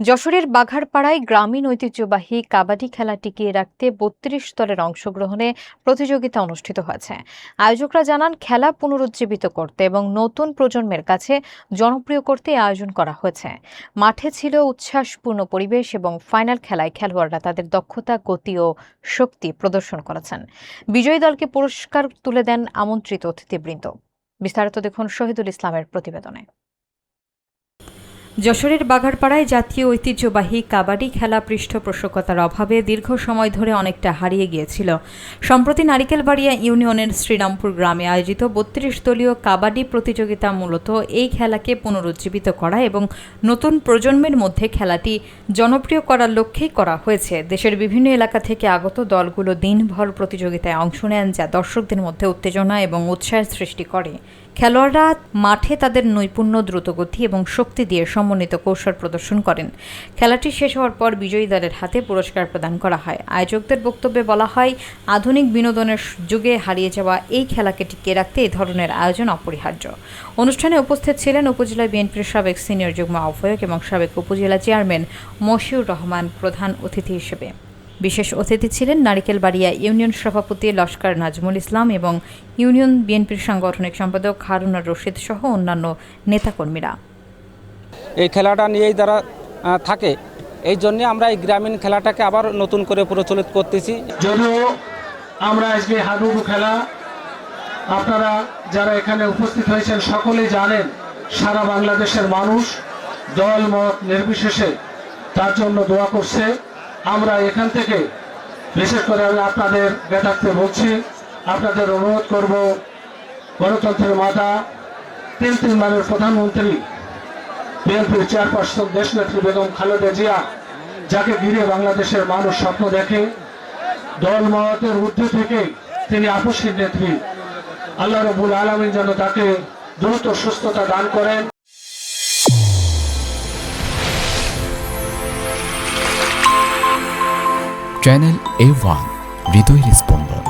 যশোরের বাঘারপাড়ায় গ্রামীণ ঐতিহ্যবাহী কাবাডি খেলা টিকিয়ে রাখতে ৩২ দলের অংশগ্রহণে প্রতিযোগিতা অনুষ্ঠিত হয়েছে। আয়োজকরা জানান, খেলা পুনরুজ্জীবিত করতে এবং নতুন প্রজন্মের কাছে জনপ্রিয় করতে এই আয়োজন করা হয়েছে। মাঠে ছিল উচ্ছ্বাসপূর্ণ পরিবেশ এবং ফাইনাল খেলায় খেলোয়াড়রা তাদের দক্ষতা, গতি ও শক্তি প্রদর্শন করেছেন। বিজয়ী দলকে পুরস্কার তুলে দেন আমন্ত্রিত অতিথিবৃন্দ। বিস্তারিত দেখুন শহীদুল ইসলামের প্রতিবেদনে। যশোরের বাঘারপাড়ায় জাতীয় ঐতিহ্যবাহী কাবাডি খেলা পৃষ্ঠপোষকতার অভাবে দীর্ঘ সময় ধরে অনেকটা হারিয়ে গিয়েছিল। সম্প্রতি নারিকেলবাড়িয়া ইউনিয়নের শ্রীরামপুর গ্রামে আয়োজিত ৩২ দলীয় কাবাডি প্রতিযোগিতা মূলত এই খেলাকে পুনরুজ্জীবিত করা এবং নতুন প্রজন্মের মধ্যে খেলাটি জনপ্রিয় করার লক্ষ্যেই করা হয়েছে। দেশের বিভিন্ন এলাকা থেকে আগত দলগুলো দিনভর প্রতিযোগিতায় অংশ নেন, যা দর্শকদের মধ্যে উত্তেজনা এবং উৎসাহের সৃষ্টি করে। খেলোয়াড়রা মাঠে তাদের নৈপুণ্য, দ্রুতগতি এবং শক্তি দিয়ে সমন্বিত কৌশল প্রদর্শন করেন। খেলাটি শেষ হওয়ার পর বিজয়ী দলের হাতে পুরস্কার প্রদান করা হয়। আয়োজকদের বক্তব্যে বলা হয়, আধুনিক বিনোদনের যুগে হারিয়ে যাওয়া এই খেলাকে টিকিয়ে রাখতে এই ধরনের আয়োজন অপরিহার্য। অনুষ্ঠানে উপস্থিত ছিলেন উপজেলা বিএনপির সাবেক সিনিয়র যুগ্ম আহ্বায়ক এবং সাবেক উপজেলা চেয়ারম্যান মশিউর রহমান প্রধান অতিথি হিসেবে। বিশেষ অতিথি ছিলেন নারিকেলবাড়িয়া ইউনিয়ন সভাপতি লস্কর নাজমুল ইসলাম এবং ইউনিয়ন বিএনপির সাংগঠনিক সম্পাদক হারুনুর রশিদ সহ অন্যান্য নেতাকর্মীরা। এই খেলাটা নিয়েই যারা থাকে, এই জন্য আমরা এই গ্রামীণ খেলাটাকে আবার নতুন করে প্রচলিত করতেছি। যদিও আমরা আজকে হাডুডু খেলা, আপনারা যারা এখানে উপস্থিত হয়েছেন সকলেই জানেন, সারা বাংলাদেশের মানুষ দল মত নির্বিশেষে তার জন্য দোয়া করছে। আমরা এখান থেকে বিশেষ করে আমি আপনাদের জ্ঞাতার্থে বলছি, আপনাদের অনুরোধ করব, গণতন্ত্রের মাতা, তিনবারের প্রধানমন্ত্রী, বিএনপির চেয়ারপারসন দেশনেত্রী বেগম খালেদা জিয়া, যাকে ঘিরে বাংলাদেশের মানুষ স্বপ্ন দেখে, দলমতের ঊর্ধ্বে থেকে তিনি আপসীর নেত্রী, আল্লাহ রাব্বুল আলামিন যেন তাকে দ্রুত সুস্থতা দান করেন। চ্যানেল A1 হৃদয়ের স্পন্দন।